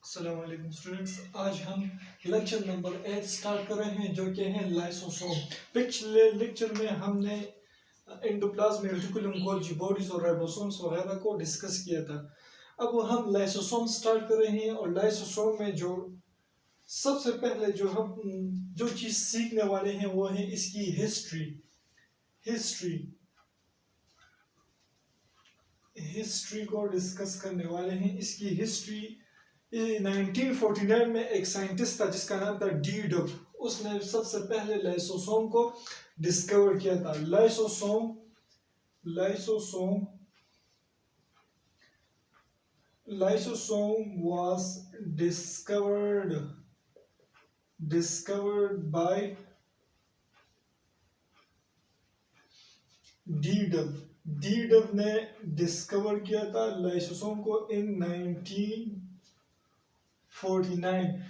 अस्सलाम वालेकुम स्टूडेंट्स, आज हम लेक्चर नंबर 8 स्टार्ट कर रहे हैं जो कि है लाइसोसोम। पिछले लेक्चर में हमने एंडोप्लाज्मिक रेटिकुलम, गोल्गी बॉडीज और राइबोसोम्स वगैरह को डिस्कस किया था। अब हम लाइसोसोम स्टार्ट कर रहे हैं और लाइसोसोम में जो सबसे पहले जो चीज़ सीखने वाले हैं वो है इसकी हिस्ट्री। हिस्ट्री को डिस्कस करने वाले हैं। इसकी हिस्ट्री 1949 में एक साइंटिस्ट था जिसका नाम था डी डब। उसने सबसे पहले लाइसोसोम को डिस्कवर किया था। Lysosome was discovered by D dub ने डिस्कवर किया था लाइसोसोम को इन 1949।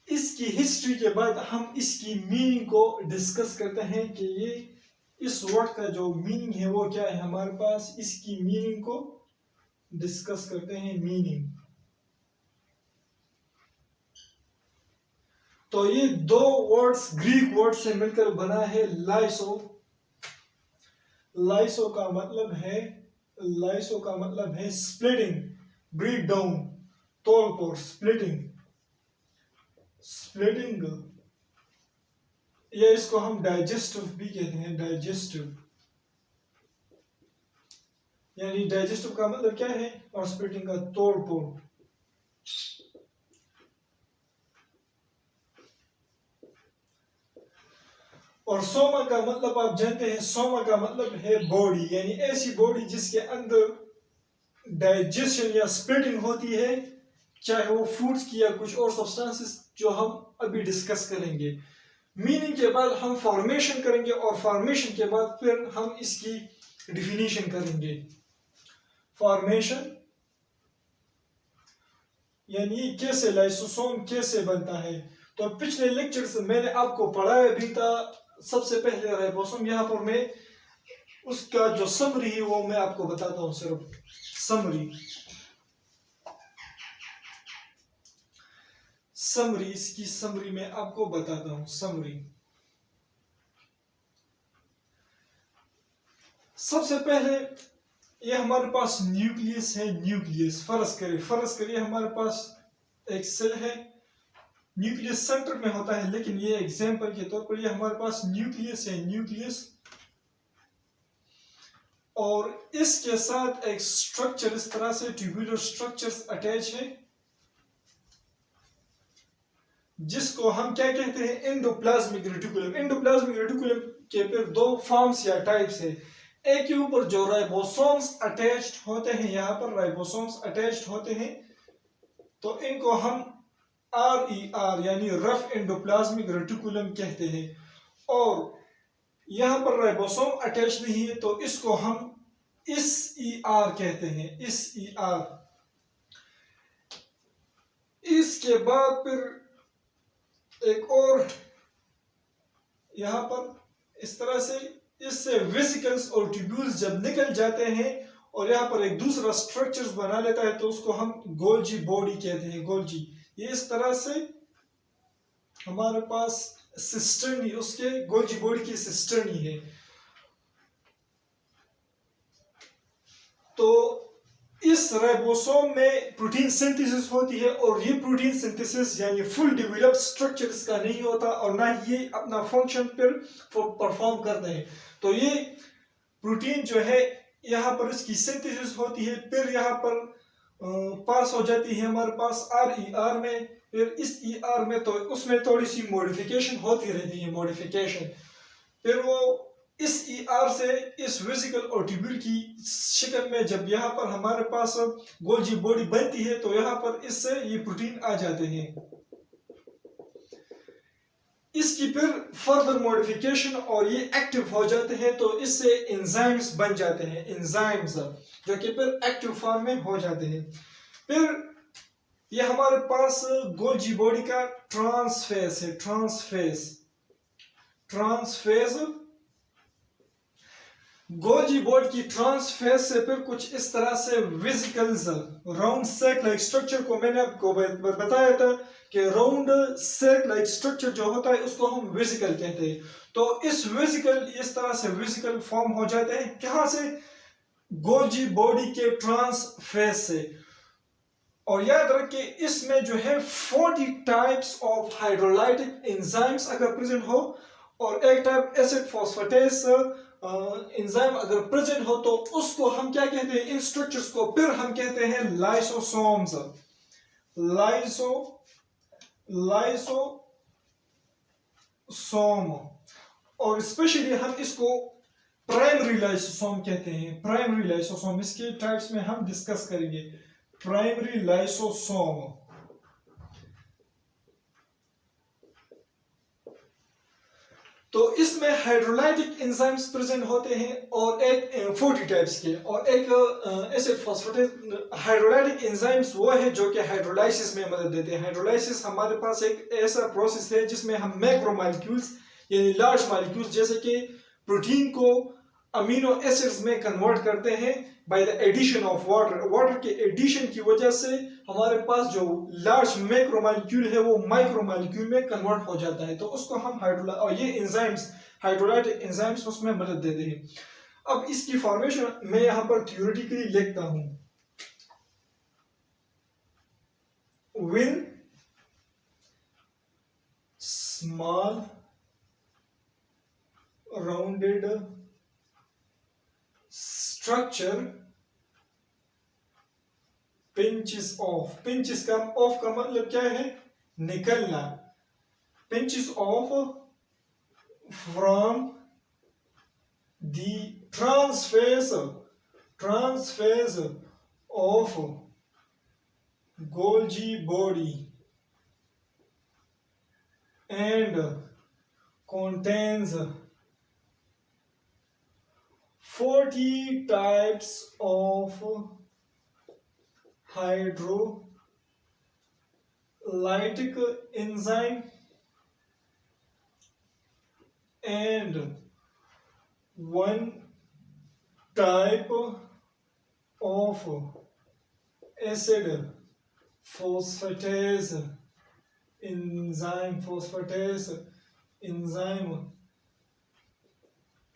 इसकी हिस्ट्री के बाद हम इसकी मीनिंग को डिस्कस करते हैं कि ये इस वर्ड का जो मीनिंग है वो क्या है। हमारे पास इसकी मीनिंग को डिस्कस करते हैं। मीनिंग तो ये दो वर्ड्स ग्रीक वर्ड से मिलकर बना है लाइसो का मतलब है स्प्लिटिंग, ब्रेक डाउन, तोड़, स्प्लिटिंग। या इसको हम डाइजेस्टिव भी कहते हैं। यानी डाइजेस्टिव का मतलब क्या है और स्प्लिटिंग का तोड़। और सोमा का मतलब आप जानते हैं, सोमा का मतलब है बॉडी, यानी ऐसी बॉडी जिसके अंदर डाइजेशन या स्प्लिटिंग होती है, चाहे वो फूड्स की या कुछ और सब्सटेंसेस जो हम अभी डिस्कस करेंगे। मीनिंग के बाद हम फॉर्मेशन करेंगे और फॉर्मेशन के बाद फिर हम इसकी डिफिनीशन करेंगे। फॉर्मेशन यानी कैसे लाइसोसोम कैसे बनता है। तो पिछले लेक्चर से मैंने आपको पढ़ाया भी था। सबसे पहले राइबोसोम, यहाँ पर मैं उसका जो समरी है वो मैं आपको बताता हूँ। सिर्फ समरी इसकी समरी में आपको बताता हूँ। सबसे पहले ये हमारे पास न्यूक्लियस है। फर्ज करिए हमारे पास एक सेल है, न्यूक्लियस सेंटर में होता है, लेकिन ये एग्जांपल के तौर पर ये हमारे पास न्यूक्लियस और इसके साथ एक स्ट्रक्चर इस तरह से ट्यूबुलर स्ट्रक्चर्स अटैच है, जिसको हम क्या कहते हैं, एंडोप्लाज्मिक रेटिकुलम के फिर दो फॉर्म्स या टाइप्स है। एक के ऊपर जो राइबोसोम्स अटैच्ड होते हैं, यहाँ पर राइबोसोम्स अटैच्ड होते हैं, तो इनको हम RER यानी रफ एंडोप्लाज्मिक रेटिकुलम कहते हैं। और यहाँ पर राइबोसोम अटैच नहीं है तो इसको हम SER कहते हैं। इसके बाद फिर एक और यहाँ पर इस तरह से इससे वेसिकल्स और ट्यूब्यूल्स जब निकल जाते हैं और यहाँ पर एक दूसरा स्ट्रक्चर्स बना लेता है तो उसको हम गोल्जी बॉडी कहते हैं। ये इस तरह से हमारे पास सिस्टर्नी, उसके गोल्जी बॉडी की सिस्टर्नी है। तो इस राइबोसोम में प्रोटीन सिंथेसिस होती है और ये प्रोटीन सिंथेसिस यानी फुल डेवलप्ड स्ट्रक्चर इसका नहीं होता और ना ये अपना फंक्शन फिर परफॉर्म करते हैं। तो ये प्रोटीन जो है यहाँ पर इसकी सिंथेसिस होती है, फिर यहाँ पर पास हो जाती है हमारे पास RER में, फिर इस ER में, तो उसमें थोड़ी सी मॉडिफिकेशन होती रहती है। फिर वो इस ER से इस वेसिकल और ट्यूब्यूल की शक्ल में जब यहाँ पर हमारे पास गोल्जी बॉडी बनती है तो यहाँ पर इससे ये प्रोटीन आ जाते हैं। इसकी फिर फर्दर मॉडिफिकेशन और ये एक्टिव हो जाते हैं तो इससे एंजाइम्स बन जाते हैं, जो कि फिर एक्टिव फॉर्म में हो जाते हैं। फिर ये हमारे पास गोल्जी बॉडी का ट्रांसफेज है। गोल्जी बोर्ड की ट्रांसफेस से फिर कुछ इस तरह से वेसिकल्स, राउंड सेक लाइक स्ट्रक्चर को मैंने आपको बताया था कि राउंड सेक लाइक स्ट्रक्चर जो होता है उसको हम वेसिकल कहते हैं। तो इस वेसिकल, इस तरह से वेसिकल फॉर्म हो जाते हैं कहां से? गोल्जी बॉडी के ट्रांसफेस से। और याद रखिए इसमें जो है 40 टाइप्स ऑफ हाइड्रोलाइटिक एंजाइम्स अगर प्रेजेंट हो और एक टाइप एसिड फॉस्फेटेस एंजाइम अगर प्रेजेंट हो तो उसको हम क्या कहते हैं? इन स्ट्रक्चर्स को फिर हम कहते हैं लाइसोसोम्स। लाइसोसोम। और स्पेशली हम इसको प्राइमरी लाइसोसोम कहते हैं। प्राइमरी लाइसोसोम, इसके टाइप्स में हम डिस्कस करेंगे। Primary lysosome. तो इसमें हाइड्रोलाइटिक एंजाइम्स प्रेजेंट होते हैं और एक 40 टाइप्स के, और एक एसिड फॉस्फेटेस। हाइड्रोलाइटिक एंजाइम्स वो है जो कि हाइड्रोलाइसिस में मदद देते हैं। हाइड्रोलाइसिस हमारे पास एक ऐसा प्रोसेस है जिसमें हम मैक्रो मॉलिक्यूल्स यानी लार्ज मॉलिक्यूल्स जैसे कि प्रोटीन को अमीनो एसिड्स में कन्वर्ट करते हैं by the addition of water. Water के एडिशन की वजह से हमारे पास जो लार्ज मैक्रो मॉलिक्यूल है वो माइक्रो मॉलिक्यूल में कन्वर्ट हो जाता है। तो उसको हम और ये एंजाइम्स, हाइड्रोलाइटिक एंजाइम्स उसमें मदद देते हैं। अब इसकी फॉर्मेशन मैं यहां पर थ्योरेटिकली लिखता हूं। When small rounded structure pinches off, pinches का off का मतलब क्या है? निकलना। pinches off from the transverse of Golgi body and contains 40 types of hydrolytic enzyme and one type of acid phosphatase enzyme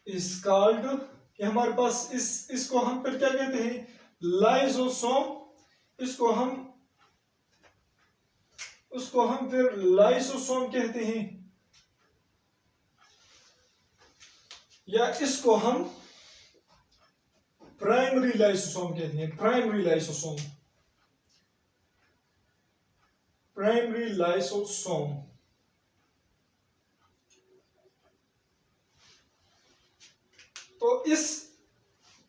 is called, कि हमारे पास इसको हम फिर क्या कहते हैं? लाइसोसोम। उसको हम फिर लाइसोसोम कहते हैं, या इसको हम प्राइमरी लाइसोसोम कहते हैं। Primary lysosome. तो इस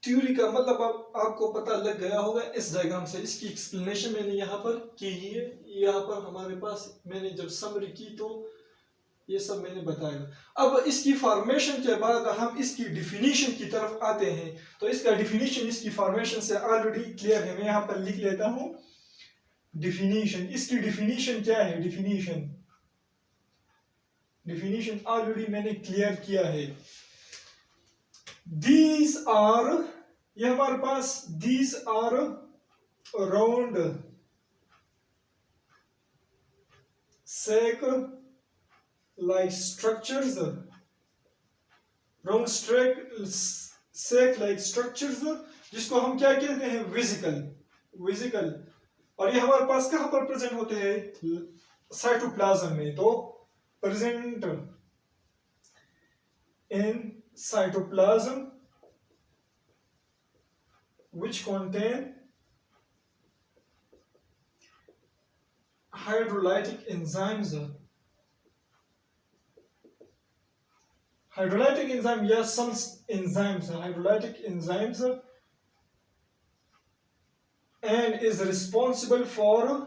थ्योरी का मतलब अब आपको पता लग गया होगा इस डायग्राम से। इसकी एक्सप्लेनेशन मैंने यहाँ पर की है। यहाँ पर हमारे पास मैंने जब समरी की तो ये सब मैंने बताया। अब इसकी फॉर्मेशन के बाद हम इसकी डिफिनीशन की तरफ आते हैं। तो इसका डिफिनीशन इसकी फॉर्मेशन से ऑलरेडी क्लियर है। मैं यहाँ पर लिख लेता हूँ डिफिनीशन। इसकी डिफिनीशन क्या है? डिफिनीशन ऑलरेडी मैंने क्लियर किया है। These are, ये हमारे पास these are round sac like structures, round sac like structures, जिसको हम क्या कहते हैं? वेसिकल। और ये हमारे पास कहां पर प्रेजेंट होते हैं? साइटोप्लाज्म में। तो present in cytoplasm which contain hydrolytic enzymes. Hydrolytic enzyme, yes, some enzymes, hydrolytic enzymes, and is responsible for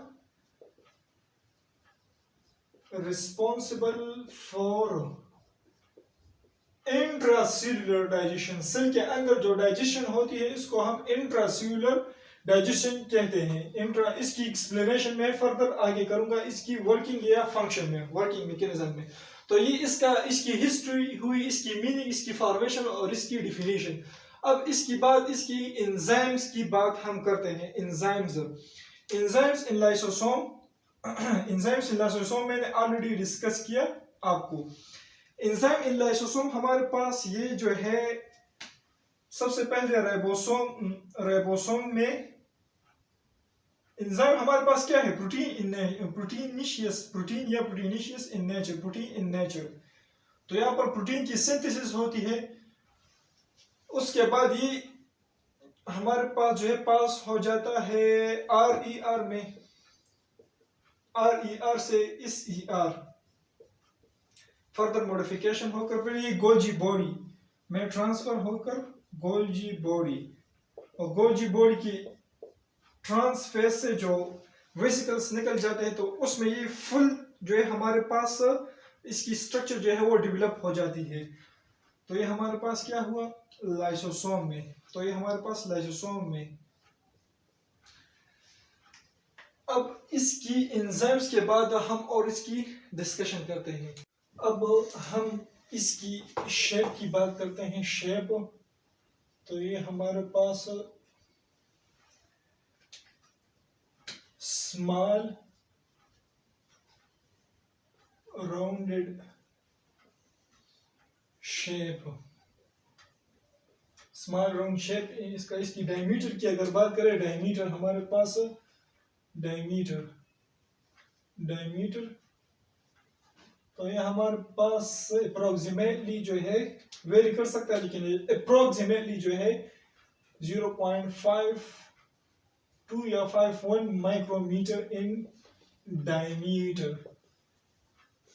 intracellular digestion. Cell के अंदर जो डाइजेशन होती है इसको हम इंट्रासेल्युलर डाइजेशन कहते हैं। इसकी एक्सप्लेनेशन में फर्दर आगे करूंगा, इसकी वर्किंग या फंक्शन में, वर्किंग मैकेनिज्म में। तो ये इसकी हिस्ट्री हुई, इसकी मीनिंग, इसकी फॉर्मेशन और इसकी डिफिनीशन। अब इसकी बात, इसकी एंजाइम्स की बात हम करते हैं। एंजाइम्स इन लाइसोसोम एंजाइम्स इन लाइसोसोम मैंने ऑलरेडी डिस्कस किया आपको। एंजाइम इन लाइसोसोम हमारे पास ये जो है, सबसे पहले राइबोसोम में एंजाइम हमारे पास क्या है? Proteinaceous in nature. तो यहाँ पर प्रोटीन की सिंथेसिस होती है, उसके बाद ये हमारे पास जो है पास हो जाता है RER में, RER से इस ER फर्दर मॉडिफिकेशन होकर फिर ये गोल्जी बॉडी में ट्रांसफर होकर गोल्जी बॉडी, और गोल्जी बॉडी की ट्रांसफेस से जो वेसिकल्स निकल जाते हैं, तो उसमें ये फुल जो है हमारे पास इसकी स्ट्रक्चर जो है वो डेवलप हो जाती है। तो ये हमारे पास क्या हुआ? लाइसोसोम में। तो ये हमारे पास लाइसोसोम में। अब इसकी एंजाइम्स के बाद हम और इसकी डिस्कशन करते हैं। अब हम इसकी शेप की बात करते हैं। शेप, तो ये हमारे पास small rounded shape, small round shape. इसकी डायमीटर की अगर बात करें, डायमीटर हमारे पास डायमीटर तो ये हमारे पास अप्रोक्सीमेटली जो है वेरी कर सकता है, लेकिन अप्रोक्सीमेटली जो है 0.52 या 51 माइक्रोमीटर इन डायमीटर।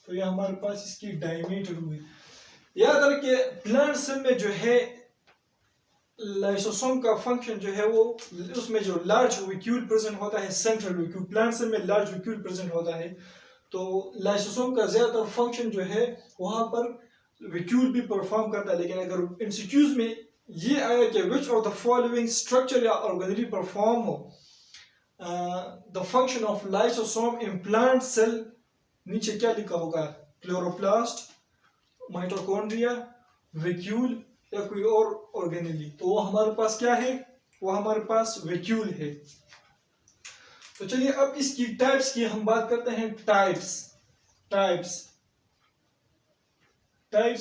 तो ये हमारे पास इसकी डायमीटर हुई। याद रखिए प्लांट सेल में जो है लाइसोसोम का फंक्शन जो है वो, उसमें जो लार्ज वैक्यूल प्रेजेंट होता है, सेंट्रल वैक्यूल, प्लांट सेल में लार्ज वैक्यूल प्रेजेंट होता है। तो लाइसोसोम का ज्यादातर फंक्शन जो है वहां पर वैक्यूल भी परफॉर्म करता है। लेकिन अगर एमसीक्यूज में ये आया कि which of the following structure या organelle perform the function of lysosome in plant cell, नीचे क्या लिखा होगा? क्लोरोप्लास्ट, माइटोकॉन्ड्रिया, वैक्यूल या कोई और ऑर्गेनेली। तो वो हमारे पास क्या है? वो हमारे पास वैक्यूल है। तो चलिए अब इसकी टाइप्स की हम बात करते हैं। टाइप्स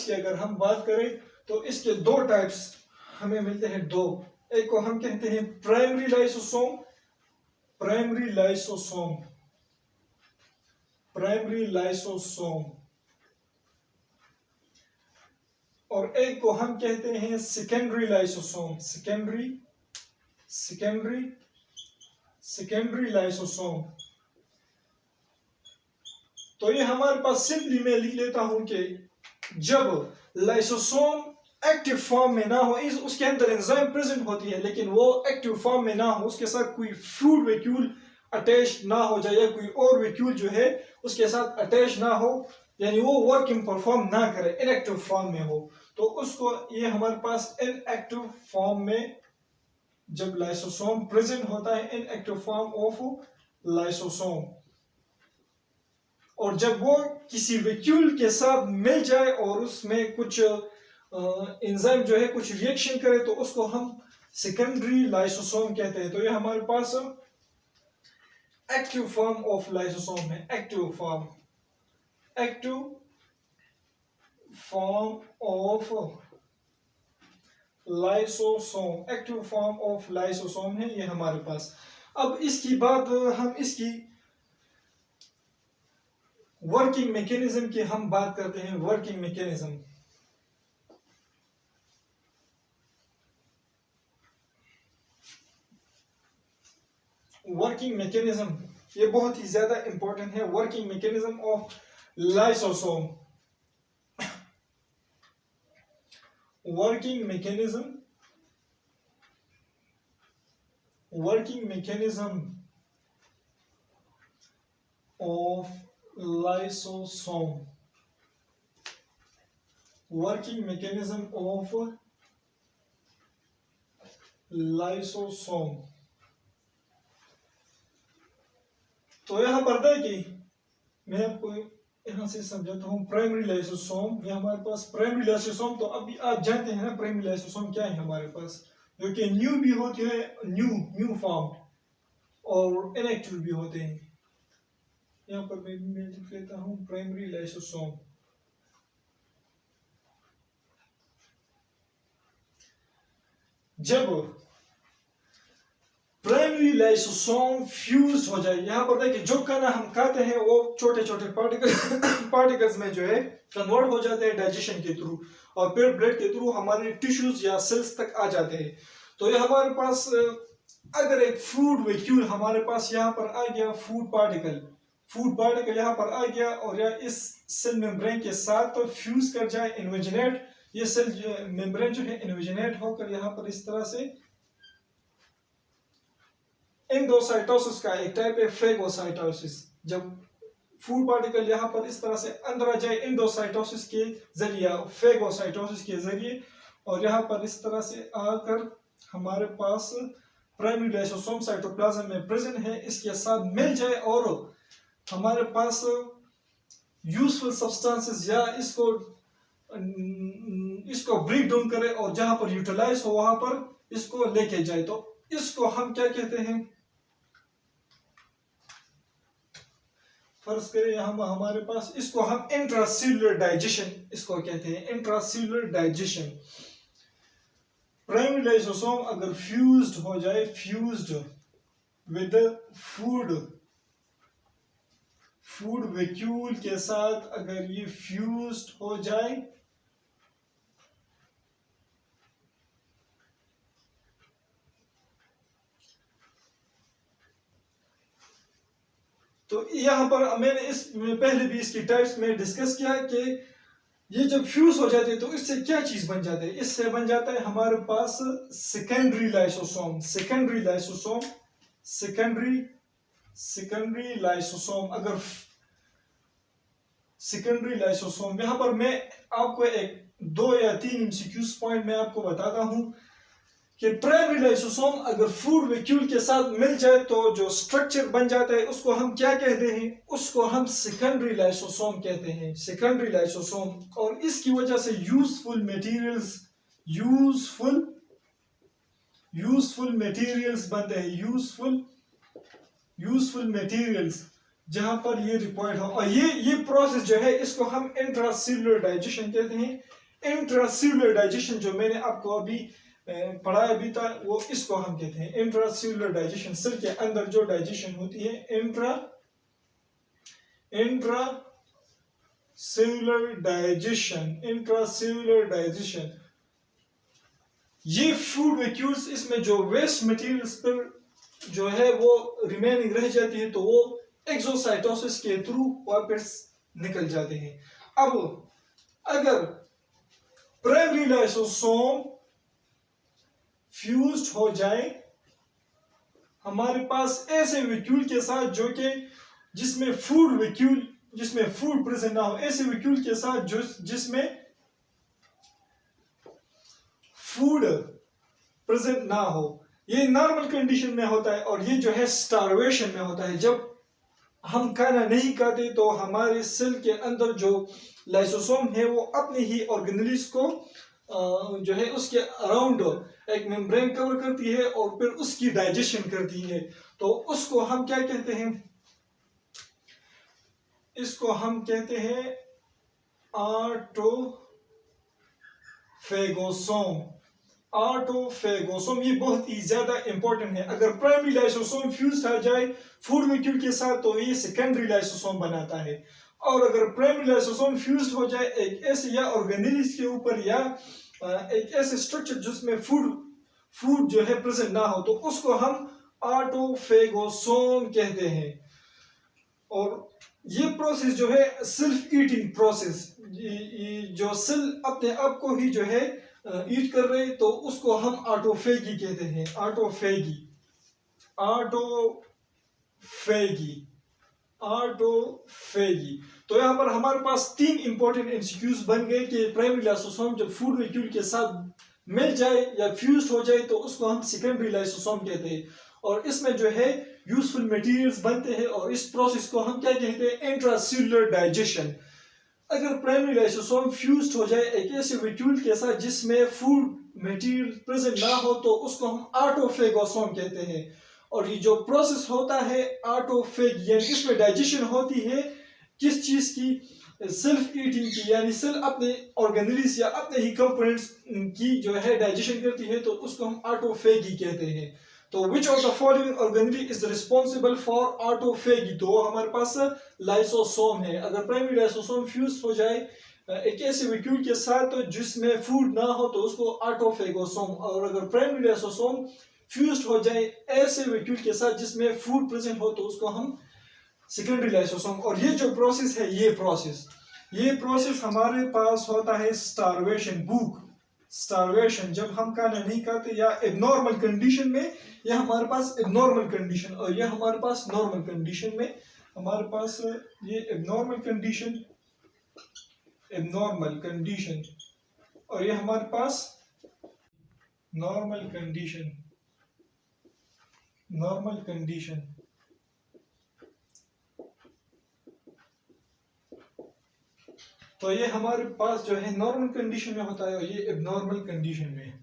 की अगर हम बात करें तो इसके दो टाइप्स हमें मिलते हैं, दो। एक को हम कहते हैं प्राइमरी लाइसोसोम, और एक को हम कहते हैं सेकेंडरी लाइसोसोम, सेकेंडरी लाइसोसोम। तो ये हमारे पास सिंपली मैं लिख लेता हूं कि जब लाइसोसोम एक्टिव फॉर्म में ना हो, उसके अंदर एंजाइम प्रेजेंट होती है लेकिन वो एक्टिव फॉर्म में ना हो, उसके साथ कोई फूड वैक्यूल अटैच ना हो जाए या कोई और वैक्यूल जो है उसके साथ अटैच ना हो, यानी वो वर्किंग परफॉर्म ना करे, इनएक्टिव फॉर्म में हो, तो उसको ये हमारे पास इनएक्टिव फॉर्म में जब लाइसोसोम प्रेजेंट होता है, इनएक्टिव फॉर्म ऑफ लाइसोसोम, और जब वो किसी वैक्यूल के साथ मिल जाए और उसमें कुछ एंजाइम जो है कुछ रिएक्शन करे, तो उसको हम सेकेंडरी लाइसोसोम कहते हैं। तो ये हमारे पास एक्टिव फॉर्म ऑफ लाइसोसोम है। Active form of lysosome, active form of lysosome है ये हमारे पास। अब इसकी बात हम इसकी वर्किंग मैकेनिज्म की हम बात करते हैं। वर्किंग मैकेनिज्म ये बहुत ही ज्यादा इंपॉर्टेंट है। Working mechanism of lysosome, working mechanism of lysosome, working mechanism of lysosome। तो यहां पर है कि मैं आपको यहाँ से समझाता हूँ प्राइमरी लाइसोसोम। ये हमारे पास प्राइमरी लाइसोसोम, तो अभी आप जानते हैं ना प्राइमरी लाइसोसोम क्या है हमारे पास, जो कि न्यू भी होती है, न्यू फॉर्म, और इनएक्टिव भी होते हैं। यहाँ पर मैं लिख लेता हूँ प्राइमरी लाइसोसोम। जब प्राइमरी लाइसोसोम फ्यूज हो जाए, यहाँ पर देखिए जो खाना हम खाते हैं वो छोटे छोटे पार्टिकल्स में जो है कन्वर्ट हो जाते हैं डाइजेशन के थ्रू, और फिर ब्लड के थ्रू हमारे टिश्यूज या सेल्स तक आ जाते हैं। तो ये हमारे पास अगर एक फूड वैक्यूल हमारे पास यहाँ पर आ गया, फूड पार्टिकल यहाँ पर आ गया और या इस सेल मेम्ब्रेन के साथ तो फ्यूज कर जाए, इन्वेजिनेट, ये सेल मेम्ब्रेन जो है इन्वेजिनेट होकर यहाँ पर इस तरह से, एंडोसाइटोसिस का एक टाइप है फेगोसाइटोसिस। जब फूड पार्टिकल यहाँ पर इस तरह से अंदर आ जाए एंडोसाइटोसिस के जरिए, फेगोसाइटोसिस के जरिए, और यहाँ पर इस तरह से आकर हमारे पास प्राइमरी लाइसोसोम साइटोप्लाज्म में प्रेजेंट है, इसके साथ मिल जाए और हमारे पास यूजफुल सब्सटेंसेस या इसको ब्रेक डाउन करे और जहां पर यूटिलाइज हो वहां पर इसको लेके जाए, तो इसको हम क्या कहते हैं, फर्ज करें हमारे पास, इसको हम इंट्रासेल्युलर डाइजेशन इसको कहते हैं, इंट्रासेल्युलर डाइजेशन। प्राइमरी लाइसोसोम अगर फ्यूज्ड हो जाए, फ्यूज्ड विद फूड वैक्यूल के साथ अगर ये फ्यूज्ड हो जाए, तो यहाँ पर मैंने इस पहले भी इसकी टाइप्स में डिस्कस किया कि ये जब फ्यूज हो जाते हैं तो इससे क्या चीज बन जाते हैं, इससे बन जाता है हमारे पास सेकेंडरी लाइसोसोम। अगर सेकेंडरी लाइसोसोम, यहाँ पर मैं आपको एक 2 या 3 एमसीक्यूज पॉइंट में आपको बताता हूं कि प्राइमरी लाइसोसोम अगर फूड वैक्यूल के साथ मिल जाए तो जो स्ट्रक्चर बन जाता है उसको हम क्या कहते हैं, उसको हम सेकेंडरी लाइसोसोम कहते हैं, सेकेंडरी लाइसोसोम। और इसकी वजह से यूजफुल मटेरियल्स बनते हैं, यूजफुल मटेरियल्स जहां पर ये रिक्वायर्ड हो। और ये प्रोसेस जो है इसको हम इंट्रासेल्युलर डाइजेशन कहते हैं। इंट्रासेल्युलर डाइजेशन जो मैंने आपको अभी पढ़ाया भी था, वो इसको हम कहते हैं इंट्रासेल्युलर डाइजेशन। सेल के अंदर जो डाइजेशन होती है, इंट्रासेल्युलर डाइजेशन। ये फूड वैक्यूल्स, इसमें जो वेस्ट मटेरियल्स पर जो है वो रिमेनिंग रह जाती है, तो वो एक्सोसाइटोसिस के थ्रू वापस निकल जाते हैं। अब अगर प्राइमरी लाइसोसोम फ्यूज्ड हो जाए हमारे पास ऐसे वैक्यूल के साथ जो कि जिसमें फूड प्रेजेंट ना हो, ऐसे वैक्यूल के साथ जिसमें फूड प्रेजेंट ना हो, ये नॉर्मल कंडीशन में होता है। और ये जो है स्टार्वेशन में होता है, जब हम खाना नहीं खाते तो हमारे सेल के अंदर जो लाइसोसोम है वो अपने ही ऑर्गेनेल्स को जो है उसके अराउंड एक मेम्ब्रेन कवर करती है और फिर उसकी डाइजेशन करती है। तो उसको हम क्या कहते हैं, इसको हम कहते हैं ऑटोफेगोसोम। ये बहुत ही ज्यादा इंपॉर्टेंट है। अगर प्राइमरी लाइसोसोम फ्यूज आ जाए फूड वैक्यूल के साथ तो ये सेकेंडरी लाइसोसोम बनाता है। और अगर प्राइमरी लाइसोसोम फ्यूज हो जाए एक ऐसे या ऑर्गेनेल्स के ऊपर या एक ऐसे स्ट्रक्चर जिसमें फूड जो है प्रेजेंट ना हो, तो उसको हम ऑटोफेगोसोम कहते हैं। और ये प्रोसेस जो है सेल्फ ईटिंग प्रोसेस, जो सेल अपने आप को ही जो है ईट कर रहे, तो उसको हम ऑटोफेगी कहते हैं। ऑटोफेगी। तो यहाँ पर हमारे पास 3 इंपॉर्टेंट एमसीक्यूज बन गए कि प्राइमरी लाइसोसोम जब फूड वैक्यूल के साथ मिल जाए या फ्यूज हो जाए तो उसको हम सेकेंडरी लाइसोसोम कहते हैं। और इसमें जो है यूजफुल मटेरियल्स बनते हैं और इस प्रोसेस को हम क्या कहते हैं, इंट्रासेल्युलर डाइजेशन। अगर प्राइमरी लाइसोसोम फ्यूज्ड हो जाए एक ऐसे वेक्यूल के साथ जिसमें फूड मटेरियल प्रेजेंट ना हो तो उसको हम ऑटोफेगोसोम कहते हैं। और ये जो प्रोसेस होता है ऑटोफेग यानी इसमें डाइजेशन होती है किस चीज की, सेल्फ ईटिंग की, यानी सेल अपने ऑर्गेनल्स या अपने ही कंपोनेंट्स की जो है डाइजेशन करती है तो उसको हम ऑटोफेगी कहते हैं। तो विच of the following organelle is responsible for autophagy, तो हमारे पास लाइसोसोम है। अगर प्राइमरी लाइसोसोम फ्यूज हो जाए एक ऐसे वैक्यूल के साथ तो जिसमें फूड ना हो तो उसको ऑटोफेगोसोम, और अगर प्राइमरी लाइसोसोम फ्यूज्ड हो जाए ऐसे वैक्यूल के साथ जिसमें फूड प्रेजेंट हो तो उसको हम सेकेंडरी लाइसोसोम। और ये जो प्रोसेस है ये प्रोसेस हमारे पास होता है स्टारवेशन, भूख, स्टारवेशन जब हम खाना नहीं खाते या एबनॉर्मल कंडीशन में, या हमारे पास एबनॉर्मल कंडीशन और ये हमारे पास नॉर्मल कंडीशन में, हमारे पास ये एबनॉर्मल कंडीशन और ये हमारे पास नॉर्मल कंडीशन। तो ये हमारे पास जो है नॉर्मल कंडीशन में होता है और ये एबनॉर्मल कंडीशन में।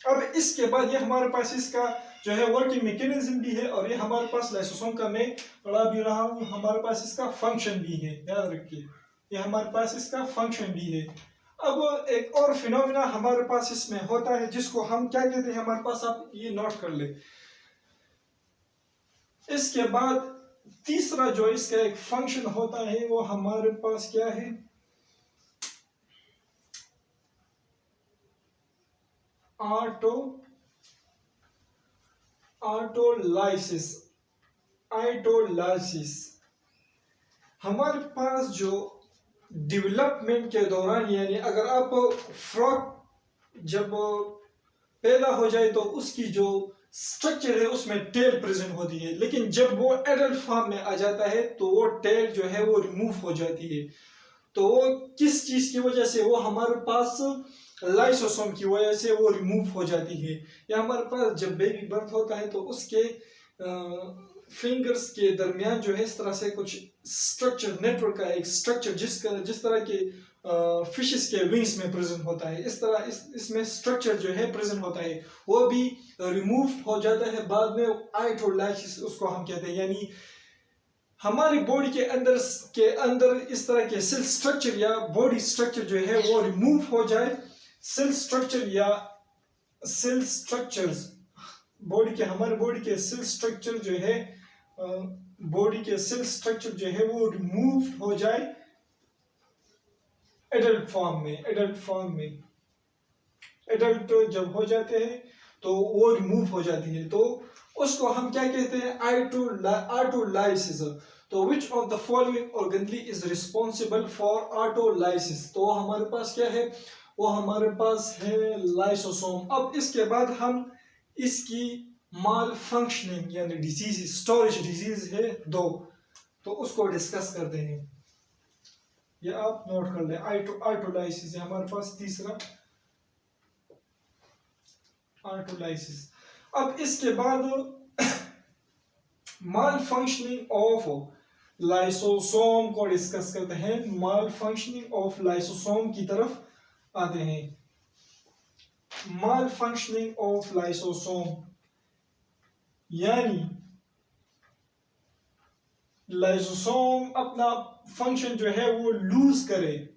अब इसके बाद ये हमारे पास इसका जो है वर्किंग मैकेनिज्म भी है और ये हमारे पास लाइसोसोम का मैं पढ़ा भी रहा हूँ, हमारे पास इसका फंक्शन भी है, याद रखिए ये हमारे पास इसका फंक्शन भी है। अब एक और फिनोमिना हमारे पास इसमें होता है जिसको हम क्या कहते हैं हमारे पास, आप ये नोट कर ले। इसके बाद तीसरा जो इसका एक फंक्शन होता है वो हमारे पास क्या है, ऑटोलाइसिस। हमारे पास जो डेवलपमेंट के दौरान, यानी अगर आप फ्रॉग जब पैदा हो जाए तो उसकी जो स्ट्रक्चर है उसमें टेल प्रेजेंट होती है, लेकिन जब वो एडल्ट फॉर्म में आ जाता है तो वो टेल जो है वो रिमूव हो जाती है। तो वो किस चीज की वजह से, वो हमारे पास लाइसोसोम की वजह से वो रिमूव हो जाती है। या हमारे पास जब बेबी बर्थ होता है तो उसके फिंगर्स के दरमियान जो है इस तरह से कुछ स्ट्रक्चर, नेटवर्क का एक स्ट्रक्चर जिस तरह के फिशेस के विंग्स में प्रेजेंट होता है, इस तरह इसमें स्ट्रक्चर जो है प्रेजेंट होता है, वो भी रिमूव हो जाता है बाद में, आइटोलाइसिस उसको हम कहते हैं। यानी हमारी बॉडी के अंदर इस तरह के सेल स्ट्रक्चर या बॉडी स्ट्रक्चर जो है वो रिमूव हो जाए, सेल स्ट्रक्चर या सेल स्ट्रक्चर्स हमारे बॉडी के सेल स्ट्रक्चर जो है वो रिमूव हो जाए एडल्ट फॉर्म में एडल्ट जब हो जाते हैं तो वो रिमूव हो जाती है, तो उसको हम क्या कहते हैं, ऑटोलाइसिस। तो विच of the following organelle is responsible for autolysis, तो हमारे पास क्या है, वो हमारे पास है लाइसोसोम। अब इसके बाद हम इसकी माल फंक्शनिंग यानी डिजीज, स्टोरेज डिजीज है दो, तो उसको डिस्कस करते हैं। ये आप नोट कर लें, ऑटोलाइसिस है हमारे पास तीसरा, ऑटोलाइसिस। अब इसके बाद माल फंक्शनिंग ऑफ लाइसोसोम को डिस्कस करते हैं। माल फंक्शनिंग ऑफ लाइसोसोम की तरफ आते हैं। माल फंक्शनिंग ऑफ लाइसोसोम यानी लाइसोसोम अपना फंक्शन जो है वो लूज करे,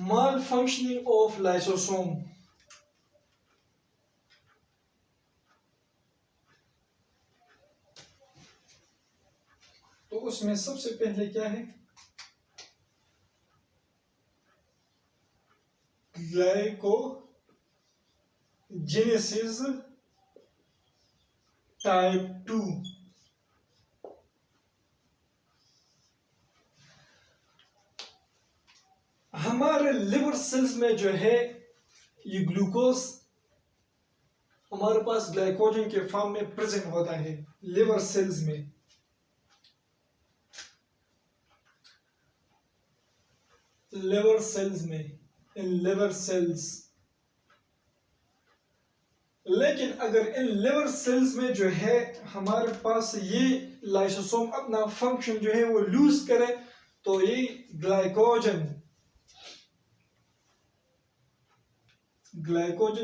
malfunctioning of lysosome। तो उसमें सबसे पहले क्या है, ग्लाइकोजेनेसिस टाइप 2। हमारे लिवर सेल्स में जो है ये ग्लूकोज हमारे पास ग्लाइकोजन के फॉर्म में प्रेजेंट होता है लिवर सेल्स में। लिवर सेल्स में, इन लिवर सेल्स। लेकिन अगर इन लिवर सेल्स में जो है हमारे पास ये लाइसोसोम अपना फंक्शन जो है वो लूज करे तो ये ग्लाइकोजन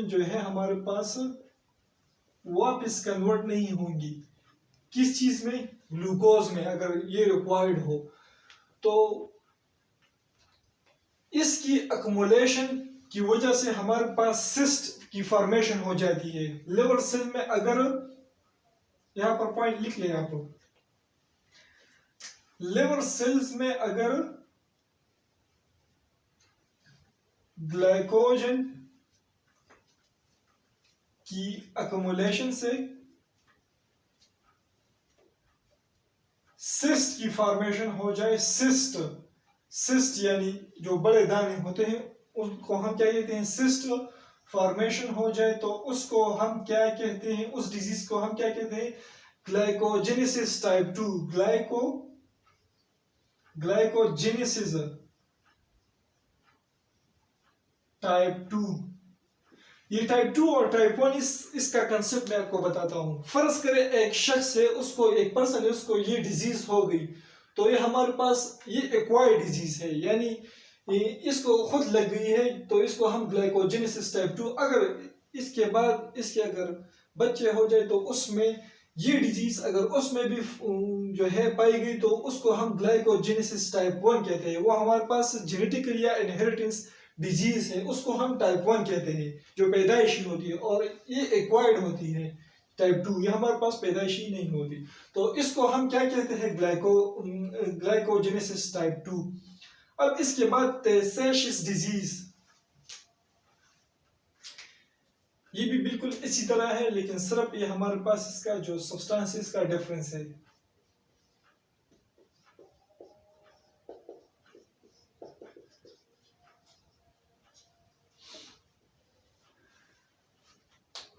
जो है हमारे पास वापस कन्वर्ट नहीं होंगी किस चीज में, ग्लूकोज में, अगर ये रिक्वायर्ड हो तो इसकी अकोमोलेशन की वजह से हमारे पास सिस्ट की फॉर्मेशन हो जाती है लिवर सेल में। अगर यहां पर पॉइंट लिख ले आप, लिवर सेल्स में अगर ग्लाइकोजन की अकोमोलेशन से सिस्ट की फॉर्मेशन हो जाए, सिस्ट यानी जो बड़े दाने होते हैं उसको हम क्या कहते हैं, सिस्ट फॉर्मेशन हो जाए तो उसको हम क्या कहते हैं, उस डिजीज को हम क्या कहते हैं, ग्लाइकोजेनेसिस टाइप 2, ग्लाइकोजेनेसिस टाइप 2। ये टाइप 2 और टाइप 1 इसका कंसेप्ट मैं आपको बताता हूं। फर्ज करें एक शख्स है, उसको एक पर्सन है, उसको ये डिजीज हो गई तो ये हमारे पास ये एक्वायर्ड डिजीज है, यानी इसको खुद लग गई है तो इसको हम ग्लाइकोजेनेसिस टाइप 2। अगर इसके बाद इसके अगर बच्चे हो जाए तो उसमें ये डिजीज अगर उसमें भी जो है पाई गई तो उसको हम ग्लाइकोजेनेसिस टाइप 1 कहते हैं। वो हमारे पास जेनेटिकली या इनहेरिटेंस डिजीज है, उसको हम टाइप 1 कहते हैं जो पैदाइशी होती है, और ये एक्वायर्ड होती है टाइप 2, ये हमारे पास पैदाइशी नहीं होती। तो इसको हम क्या कहते हैं, ग्लाइकोजेनेसिस टाइप 2। अब इसके बाद टेसेशियस डिजीज, ये भी बिल्कुल इसी तरह है लेकिन सिर्फ ये हमारे पास इसका जो सब्सटेंस है इसका डिफरेंस है।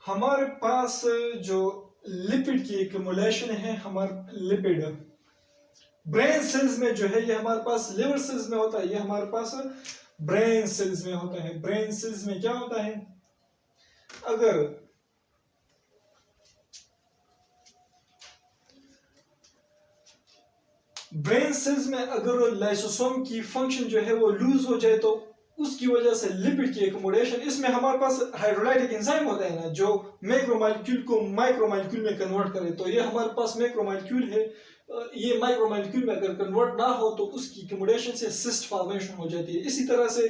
हमारे पास जो लिपिड की एक्युमुलेशन है, हमारे लिपिड ब्रेन सेल्स में जो है ये हमारे पास लिवर सेल्स में होता है, ये हमारे पास ब्रेन सेल्स में होता है। ब्रेन सेल्स में क्या होता है, अगर ब्रेन सेल्स में अगर लाइसोसोम की फंक्शन जो है वो लूज हो जाए तो उसकी वजह से लिपिड की एक्युमुलेशन, इसमें हमारे पास हाइड्रोलाइटिक एंजाइम होता है ना जो मैक्रोमोलेक्यूल को माइक्रोमोलेक्यूल में कन्वर्ट करे, तो ये हमारे पास मैक्रोमोलेक्यूल है। ये माइक्रोमोलेक्यूल में अगर कन्वर्ट ना हो तो उसकी एक्युमुलेशन से सिस्ट फॉर्मेशन हो जाती है। इसी तरह से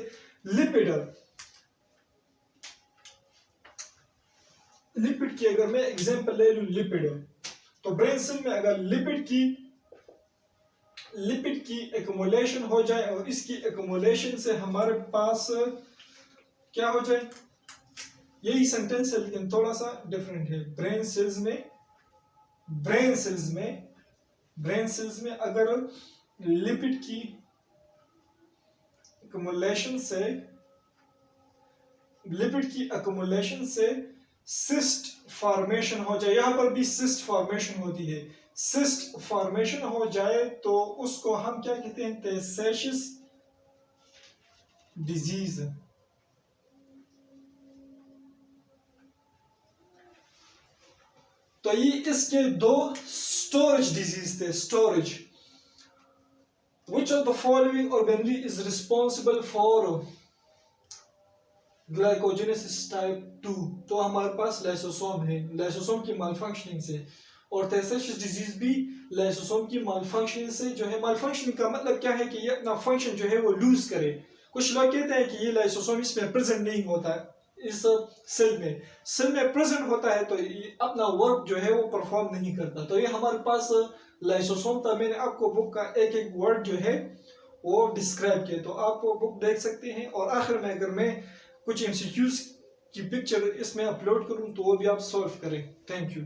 लिपिड की अगर मैं एग्जांपल ले लूं, लिपिड, तो ब्रेन सेल में अगर लिपिड की एक्युमुलेशन हो जाए और इसकी एक्युमुलेशन से हमारे पास क्या हो जाए, यही सेंटेंस है लेकिन थोड़ा सा डिफरेंट है। ब्रेन सेल्स में अगर लिपिड की एक्युमुलेशन से सिस्ट फॉर्मेशन हो जाए, यहां पर भी सिस्ट फॉर्मेशन होती है, सिस्ट फॉर्मेशन हो जाए तो उसको हम क्या कहते हैं, टेसेशियस डिजीज। तो ये इसके दो स्टोरेज डिजीज थे। Storage, which of the following organelle is responsible for glycogenesis type 2? तो हमारे पास लाइसोसोम है, लाइसोसोम की मालफंक्शनिंग से, और टेसेशियस डिजीज भी लाइसोसोम की मालफंक्शनिंग से जो है। मालफंक्शनिंग का मतलब क्या है कि ये अपना फंक्शन जो है वो लूज करे। कुछ लोग कहते हैं कि ये लाइसोसोम इसमें प्रेजेंट नहीं होता है, इस सेल में प्रेजेंट होता है तो ये अपना वर्क जो है वो परफॉर्म नहीं करता। तो ये हमारे पास लाइसोसोम था। मैंने आपको बुक का एक एक वर्ड जो है वो डिस्क्राइब किया, तो आप वो बुक देख सकते हैं। और आखिर में अगर मैं कुछ एमसीक्यूज की पिक्चर इसमें अपलोड करूं तो वो भी आप सॉल्व करें। Thank you.